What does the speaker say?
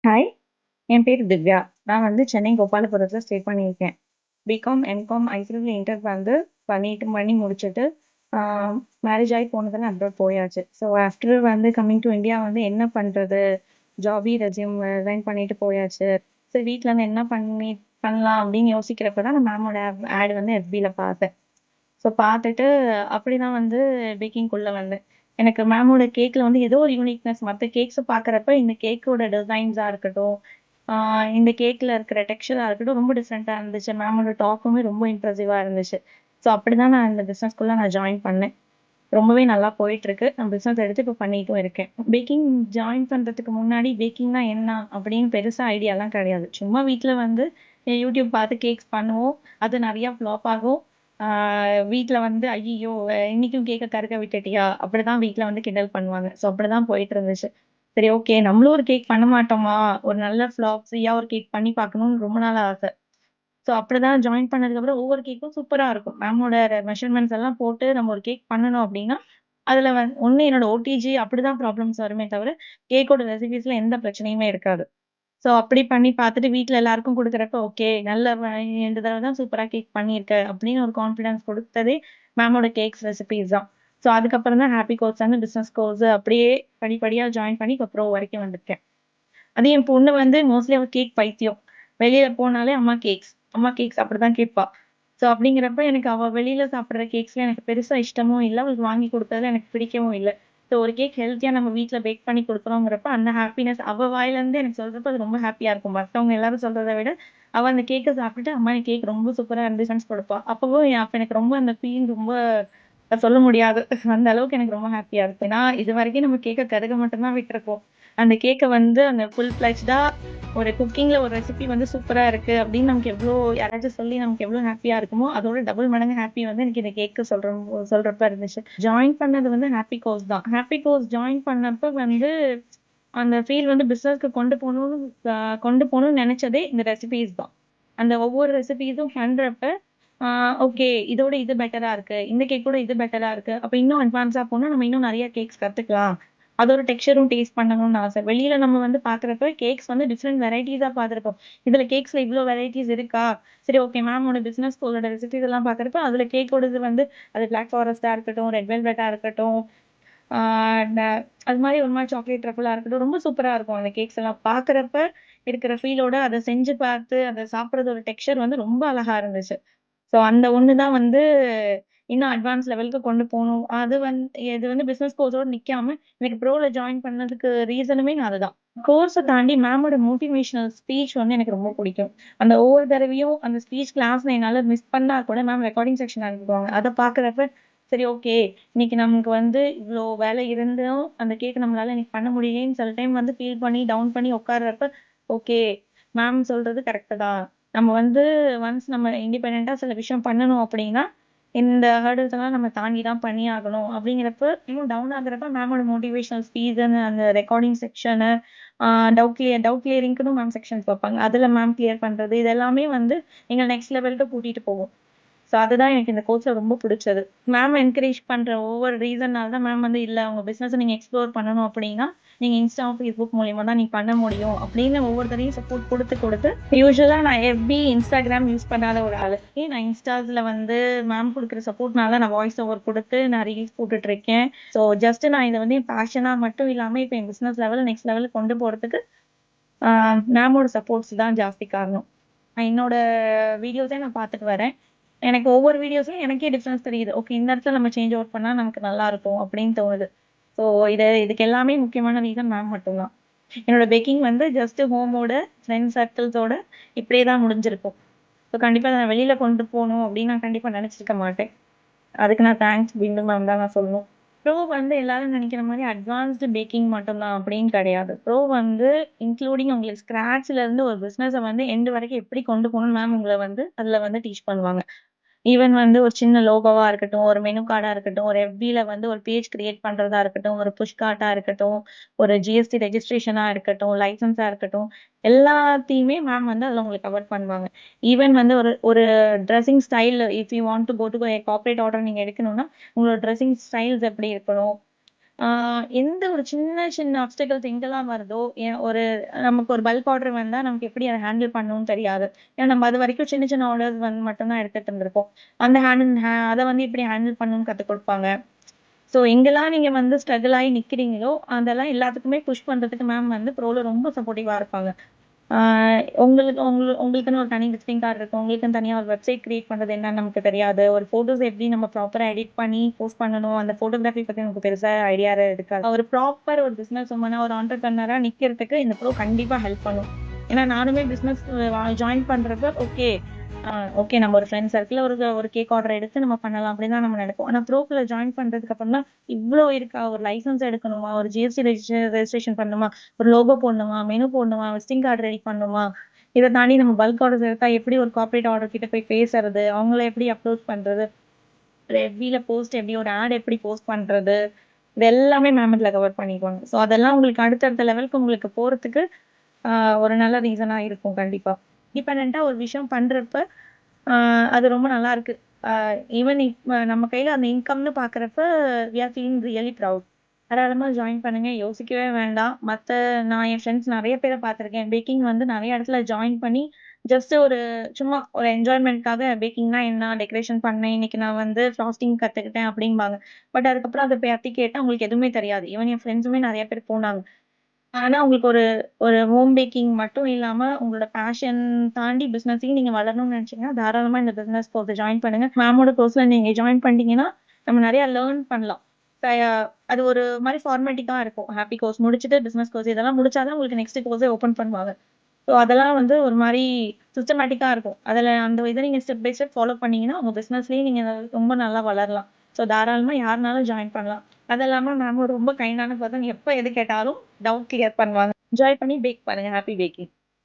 Hi! என் பேரு திவ்யா. நான் வந்து சென்னை கோபாலபுரத்தில ஸ்டே பண்ணியிருக்கேன். பிகாம், எம்காம், ஐடிஐல இன்டர் வந்து பண்ணி முடிச்சுட்டு, ஆ மேரேஜ் ஆயி போனதுல அப்ராட் போயாச்சு. ஸோ ஆஃப்டர் வந்து கமிங் டூ இந்தியா வந்து என்ன பண்றது? ஜாபி ரெஸ்யூம் ரிசைன் பண்ணிட்டு போயாச்சு. சரி வீட்ல இருந்து என்ன பண்ணலாம் அப்படின்னு யோசிக்கிறப்ப தான் நான் மேமோட ஆட் வந்து எஃபில பார்த்தேன். ஸோ பார்த்துட்டு அப்படிதான் வந்து பேக்கிங்க்குள்ள வந்தேன். எனக்கு மேமோட கேக்ல வந்து ஏதோ ஒரு யூனிக்னஸ் மத்த கேக்ஸ பார்க்குறப்ப இந்த கேக்கோட டிசைன்ஸா இருக்கட்டும், ஆ இந்த கேக்ல இருக்கிற டெக்ஸ்சரா இருக்கட்டும் ரொம்ப டிஃப்ரெண்ட்டா இருந்துச்சு. மேமோட டாக்குமே ரொம்ப இம்ப்ரெசிவா இருந்துச்சு. ஸோ அப்படிதான் நான் இந்த பிசினஸ்க்குள்ள ஜாயின் பண்ணேன். ரொம்பவே நல்லா போயிட்டுருக்கு. நான் பிசினஸ் எடுத்து இப்ப பண்ணிட்டும் இருக்கேன். பேக்கிங் ஜாயின் பண்றதுக்கு முன்னாடி பேக்கிங்னா என்ன அப்படின்னு பெருசா ஐடியாலாம் கிடையாது. சும்மா வீட்ல வந்து யூடியூப் பார்த்து கேக்ஸ் பண்ணுவோம். அது நெறைய ஃப்ளாப் ஆகும். ஆ வீட்ல வந்து "ஐய்யய்யோ! இன்னைக்கும் கேக்க கருக விட்டுட்டியா?" அப்படிதான் வீட்ல வந்து கிண்டல் பண்ணுவாங்க. ஸோ அப்படிதான் போயிட்டு இருந்துச்சு. சரி ஓகே நம்மளும் ஒரு கேக் பண்ண மாட்டோமா? ஒரு நல்ல ஃப்ளாப் ஃப்ரீயா ஒரு கேக் பண்ணி பார்க்கணும்னு ரொம்ப நாள் ஆசை. ஸோ அப்படிதான் ஜாயின் பண்ணதுக்கப்புறம் ஒவ்வொரு கேக்கும் சூப்பரா இருக்கும். மேமோட மெஷர்மெண்ட்ஸ் எல்லாம் போட்டு நம்ம ஒரு கேக் பண்ணணும் அப்படின்னா, அதுல ஒண்ணு என்னோட ஓடிஜி அப்படிதான் ப்ராப்ளம்ஸ் வருமே தவிர, கேக்கோட ரெசிபீஸ்ல எந்த பிரச்சனையுமே இருக்காது. ஸோ அப்படி பண்ணி பார்த்துட்டு வீட்ல எல்லாருக்கும் குடுக்குறப்ப, ஓகே நல்ல இந்த தடவ தான் சூப்பரா கேக் பண்ணியிருக்க அப்படின்னு ஒரு கான்ஃபிடன்ஸ் குடுத்ததே மேமோட கேக்ஸ் ரெசிபீஸ் தான். ஸோ அதுக்கப்புறம் தான் ஹேப்பி கோர்ஸ்லேருந்து பிசினஸ் கோர்ஸ் அப்படியே படிப்படியா ஜாயின் பண்ணி இப்ப ப்ரோ வரைக்கும் வந்துருக்கேன். அதுவும் என் பொண்ணு வந்து மோஸ்ட்லி அவ கேக் பைத்தியம். வெளியில போனாலே அம்மா கேக்ஸ், அம்மா கேக்ஸ் அப்படிதான் கேட்பா. ஸோ அப்படிங்கிறப்ப எனக்கு அவ வெளியில சாப்பிடுற கேக்ஸ்ல எனக்கு பெருசா இஷ்டமும் இல்ல. அவளுக்கு வாங்கி குடுத்ததுல எனக்கு பிடிக்கவும் இல்ல. ஸோ ஒரு கேக் ஹெல்த்தியா நம்ம வீட்ல பேக் பண்ணி குடுக்குறோங்கிறப்ப அந்த ஹாப்பினஸ் அவ வாயிலருந்து எனக்கு சொல்றப்ப அது ரொம்ப ஹாப்பியா இருக்கும். மத்தவங்க எல்லாரும் சொல்றத விட, அவ அந்த கேக்க சாப்பிட்டுட்டு, "அம்மா இந்த கேக் ரொம்ப சூப்பரா இருந்துச்சுன்னு" குடுப்பா. அப்பவும் அப்ப எனக்கு ரொம்ப அந்த ஃபீல் ரொம்ப சொல்ல முடியாது. அந்த அளவுக்கு எனக்கு ரொம்ப ஹாப்பியா இருக்கும். ஏன்னா இதுவரைக்கும் நம்ம கேக்க கருக மட்டும் தான் விட்டுருக்கோம். அந்த கேக்க வந்து அந்த ஃபுல் ஃபிளெட்ஜ்டா ஒரு குக்கிங்ல ஒரு ரெசிபி வந்து சூப்பரா இருக்கு அப்படின்னு நமக்கு எவ்ளோ யாராச்சும் சொல்லி நமக்கு எவ்ளோ ஹாப்பியா இருக்குமோ, அதோட டபுள் மடங்கு ஹாப்பி வந்து எனக்கு இந்த கேக்கு சொல்றப்ப இருந்துச்சு. ஜாயின் பண்ணது வந்து ஹாப்பி கோர்ஸ் தான். ஹாப்பி கோர்ஸ் ஜாயின் பண்ணப்ப வந்து அந்த ஃபீல் வந்து பிசினஸ்க்கு கொண்டு போணும்னு நெனச்சதே இந்த ரெசிபீஸ் தான். அந்த ஒவ்வொரு ரெசிபீஸும் பண்றப்ப, ஆ ஓகே இதோட இது பெட்டரா இருக்கு. இந்த கேக்கோட இது பெட்டரா இருக்கு. அப்ப இன்னும் அட்வான்ஸா போனா நம்ம இன்னும் நெறைய கேக்ஸ் கத்துக்கலாம். அதோட டெக்ஸ்சரும் டேஸ்ட் பண்ணணும்னு ஆசை. வெளியில நம்ம வந்து பார்க்குறப்ப கேக்ஸ் வந்து டிஃபரெண்ட் வெரைட்டீஸா பார்த்துருப்போம். இதுல கேக்ஸ்ல இவ்ளோ வெரைட்டீஸ் இருக்கா? சரி ஓகே மேமோட பிசினஸ் ஸ்கூலோட ரெசிபீஸ் எல்லாம் பார்க்குறப்ப, அதுல கேக்கோடது வந்து அது பிளாக் ஃபாரஸ்ட்டா இருக்கட்டும், ரெட் வெல்வெட்டா இருக்கட்டும், ஆ ந அது மாரி ஒரு மாரி சாக்லேட் ட்ரஃபிளா இருக்கட்டும், ரொம்ப சூப்பரா இருக்கும் அந்த கேக்ஸ் எல்லாம். பார்க்குறப்ப இருக்கிற ஃபீலோட அத செஞ்சு பார்த்து, அத சாப்பிடுறதோட டெக்ஸ்சர் வந்து ரொம்ப அழகா இருந்துச்சு. ஸோ அந்த ஒண்ணு தான் வந்து இன்னும் அட்வான்ஸ் லெவலுக்கு கொண்டு போணும். இது வந்து பிசினஸ் கோர்ஸோட நிக்காம, எனக்கு ப்ரோல ஜாயின் பண்ணதுக்கு ரீசனுமே அதுதான். கோர்ஸ தாண்டி மேமோட மோட்டிவேஷனல் ஸ்பீச் வந்து எனக்கு ரொம்ப பிடிக்கும். அந்த ஒவ்வொரு தடவையும் அந்த ஸ்பீச் கிளாஸ்ல என்னால மிஸ் பண்ணா கூட மேம் ரெக்கார்டிங் செக்ஷன் அனுப்புவாங்க. அத பார்க்குறப்ப, சரி ஓகே. இன்னைக்கு நமக்கு வந்து இவ்ளோ வேலை இருந்தும், அந்த கேக் நம்மளால இன்னைக்கு பண்ண முடியலையேன்னு சில டைம் வந்து ஃபீல் பண்ணி, டவுன் பண்ணி உட்கார்றப்ப, ஓகே. மேம் சொல்றது கரெக்ட்டு தான். நம்ம வந்து ஒன்ஸ் நம்ம இண்டிபெண்டன்ட்டா சில விஷயம் பண்ணணும் அப்படின்னா, இந்த ஹர்டில்ஸ் எல்லாம் நம்ம தாண்டி தான் பண்ணியாகணும். அப்படிங்கிறப்ப இன்னும் டவுன் ஆகுறப்ப மேமோட மோட்டிவேஷனல் ஸ்பீச்சுன்னு அந்த ரெக்கார்டிங் செக்ஷனு, ஆ டவுட் கிளியரிங்க்குன்னு மேம் செக்ஷன்ஸ் வைப்பாங்க. அதுல மேம் கிளியர் பண்றது, இது எல்லாமே வந்து எங்கள நெக்ஸ்ட் லெவலுக்கு கூட்டிட்டு போகும். ஸோ அதுதான் எனக்கு இந்த கோர்ஸ்ல ரொம்ப புடிச்சது. மேம் என்கரேஜ் பண்ற ஒவ்வொரு ரீசன்னால தான் மேம் வந்து, "இல்ல உங்க பிசினஸ நீங்க எக்ஸ்ப்ளோர் பண்ணணும் அப்படின்னா, நீங்க இன்ஸ்டா, Facebook மூலியமா தான் நீங்க பண்ண முடியும்." அப்படின்னு ஒவ்வொரு தடவையும் சப்போர்ட் குடுத்து யூசுவலா நான் FB, Instagram யூஸ் பண்ணாத ஒரு ஆளு. நான் இன்ஸ்டாஸ்ல வந்து மேம் குடுக்குற சப்போர்ட்னால நான் வாய்ஸ் ஓவர் குடுத்து நான் ரீல்ஸ் போட்டுட்டு இருக்கேன். ஸோ ஜஸ்ட் நான் இத வந்து என் பேஷனா மட்டும் இல்லாம இப்ப என் பிசினஸ் நெக்ஸ்ட் லெவலுக்கு கொண்டு போறதுக்கு ஆ மேமோட சப்போர்ட்ஸ் தான் ஜாஸ்தி காரணம். என்னோட வீடியோஸே நான் பார்த்துட்டு வரேன். எனக்கு ஒவ்வொரு வீடியோஸ்லயும் எனக்கே டிஃபரன்ஸ் தெரியுது. ஓகே இந்த இடத்துல நம்ம சேஞ்ச் அவுட் பண்ணா நமக்கு நல்லா இருக்கும் அப்படின்னு தோணுது. ஸோ இதுக்கு எல்லாமே முக்கியமான ரீசன் மேம் மட்டும் தான். என்னோட பேக்கிங் வந்து ஜஸ்ட் ஹோமோட, ஃப்ரெண்ட்ஸ் சர்க்கிள்ஸோட இப்படியே தான் முடிஞ்சிருக்கும். ஸோ கண்டிப்பா நான் வெளியில கொண்டு போணும் அப்படின்னு நான் கண்டிப்பா நினைச்சிருக்க மாட்டேன். அதுக்கு நான் தேங்க்ஸ் பிந்து மேம் தான் நான் சொல்லணும். ப்ரோ வந்து எல்லாரும் நினைக்கிற மாரி அட்வான்ஸ்டு பேக்கிங் மட்டும் தான் அப்படின்னு கிடையாது. ப்ரோ வந்து இன்க்ளூடிங் உங்களுக்கு ஸ்க்ராட்ச்ல இருந்து ஒரு பிசினஸ வந்து எண்ட் வரைக்கும் எப்படி கொண்டு போகணும்னு மேம் உங்கள வந்து அதுல வந்து டீச் பண்ணுவாங்க. ஈவன் வந்து ஒரு சின்ன லோகோவா இருக்கட்டும், ஒரு மெனு கார்டா இருக்கட்டும், ஒரு FBல வந்து ஒரு பேஜ் கிரியேட் பண்றதா இருக்கட்டும், ஒரு புஷ் கார்ட்டா இருக்கட்டும், ஒரு GST ரெஜிஸ்ட்ரேஷனா இருக்கட்டும், லைசென்ஸா இருக்கட்டும், எல்லாத்தையுமே மேம் வந்து அதுல உங்களுக்கு கவர் பண்ணுவாங்க. ஈவன் வந்து ஒரு ஒரு dressing style if you want to go to a corporate order நீங்க எடுக்கணும்னா, உங்களோட ட்ரெஸ்ஸிங் ஸ்டைல்ஸ் எப்படி இருக்கணும்? எந்த ஒரு சின்ன சின்ன ஆப்ஸ்டக்கிள்ஸ் எங்கெல்லாம் வருதோ, ஒரு நமக்கு ஒரு பல்க் ஆர்டர் வந்தா நமக்கு எப்படி அத ஹேண்டில் பண்ணணும்னு தெரியாது. ஏன்னா நம்ம அதுவரைக்கும் சின்ன சின்ன ஆர்டர்ஸ் வந்து மட்டும் தான் எடுத்துட்டு இருந்திருப்போம். அந்த அத வந்து எப்படி ஹேண்டில் பண்ணணும்னு கத்துக் குடுப்பாங்க. ஸோ எங்கெல்லாம் நீங்க வந்து ஸ்ட்ரகிள் ஆயி நிக்கிறீங்களோ, அதெல்லாம் எல்லாத்துக்குமே புஷ் பண்றதுக்கு மேம் வந்து ப்ரோல ரொம்ப சப்போர்ட்டிவா இருப்பாங்க. ஆ உங்களுக்குன்னு ஒரு தனி விசிட்டிங் கார்டு இருக்கும். உங்களுக்குன்னு தனியா ஒரு வெப்சைட் கிரியேட் பண்றது என்னன்னு நமக்கு தெரியாது. ஒரு ஃபோட்டோஸ் எப்படி நம்ம ப்ராப்பரா எடிட் பண்ணி போஸ்ட் பண்ணணும். அந்த ஃபோட்டோகிராஃபி பத்தி நமக்கு பெருசா ஐடியா இருக்காது. ஒரு ப்ராப்பர் ஒரு பிசினஸ் வுமனா, ஒரு ஆண்டர்பிரினியரா நிக்கிறதுக்கு இந்த ப்ரோ கண்டிப்பா ஹெல்ப் பண்ணும். ஏன்னா நானுமே பிசினஸ் ஜாயின் பண்றப்ப ஓகே நம்ம ஒரு ஃப்ரெண்ட் சர்க்கிள்ல ஒரு ஒரு கேக் ஆர்டர் எடுத்து நம்ம பண்ணலாம் அப்படின்னு தான் நம்ம நினைப்போம். ஆனா ப்ரோக்குள்ள ஜாயின் பண்றதுக்கு அப்புறம் தான் இவ்ளோ இருக்கா? ஒரு லைசென்ஸ் எடுக்கணுமா? ஒரு ஜிஎஸ்டி ரெஜிஸ்ட்ரேஷன் பண்ணணுமா? ஒரு லோகோ போடணுமா? மெனு போடணுமா? விசிட்டிங் கார்டு ரெடி பண்ணணுமா? இத தாண்டி நம்ம பல்க் ஆர்டர்ஸ் எடுத்தா எப்படி ஒரு கார்ப்பரேட் ஆர்டர் கிட்ட போய் பேசுறது? அவங்கள எப்படி அப்ரோச் பண்றது? ஒரு எஃபில போஸ்ட் எப்படி ஒரு ஆட் எப்படி போஸ்ட் பண்றது? இது எல்லாமே மேம் இதுல கவர் பண்ணிக்குவாங்க. ஸோ அதெல்லாம் உங்களுக்கு அடுத்தடுத்த லெவலுக்கு உங்களுக்கு போறதுக்கு ஒரு நல்ல ரீசனா இருக்கும் கண்டிப்பா. இண்டிபெண்டன்ட்டா ஒரு விஷயம் பண்றப்ப, ஆ அது ரொம்ப நல்லா இருக்கு. ஆ ஈவன் இப்ப நம்ம கையில அந்த இன்கம்னு பார்க்குறப்ப, we are feeling really proud. தாராளமா ஜாயின் பண்ணுங்க. யோசிக்கவே வேண்டாம். நான் என் ஃப்ரெண்ட்ஸ் நெறைய பேர பார்த்துருக்கேன். பேக்கிங் வந்து நெறைய இடத்துல ஜாயின் பண்ணி, ஜஸ்ட் சும்மா ஒரு என்ஜாய்மென்ட்க்காக பேக்கிங்னா என்ன? டெக்கரேஷன் பண்ணேன். இன்னைக்கு நான் வந்து ஃப்ராஸ்டிங் கத்துக்கிட்டேன் அப்டிம்பாங்க. பட் அதுக்கப்புறம் அத பத்தி கேட்டா அவங்களுக்கு எதுவுமே தெரியாது. ஈவன் என் ஃப்ரெண்ட்ஸுமே நெறைய பேர் போனாங்க. ஆனா, உங்களுக்கு ஒரு ஒரு ஹோம் பேக்கிங் மட்டும் இல்லாம, உங்களோட பேஷன் தாண்டி பிசினஸையும் நீங்க வளரணும்னு நினைச்சீங்கன்னா, தாராளமா இந்த பிசினஸ் கோர்ஸ ஜாயின் பண்ணுங்க. மேமோட கோர்ஸ்ல நீங்க ஜாயின் பண்ணிட்டீங்கன்னா, நம்ம நெறைய லேர்ன் பண்ணலாம். அது ஒரு மாரி ஃபார்மேட்டிக்கா இருக்கும். ஹேப்பி கோர்ஸ் முடிச்சுட்டு பிசினஸ் கோர்ஸ் இதெல்லாம் முடிச்சா தான் உங்களுக்கு நெக்ஸ்ட் கோர்ஸே ஓப்பன் பண்ணுவாங்க. ஸோ அதெல்லாம் வந்து ஒரு மாரி சிஸ்டமேட்டிக்கா இருக்கும். அதுல அந்த இத நீங்க ஸ்டெப் பை ஸ்டெப் ஃபாலோ பண்ணீங்கன்னா, உங்க பிசினஸ்லயே நீங்க ரொம்ப நல்லா வளரலாம். ஸோ தாராளமா யாருனாலும் ஜாயின் பண்ணலாம். அது இல்லாம மேம் ரொம்ப கைண்டான பெர்சன். எப்ப எது கேட்டாலும் டவுட் கிளியர் பண்ணுவாங்க. என்ஜாய் பண்ணி பேக் பண்ணுங்க. Happy packing.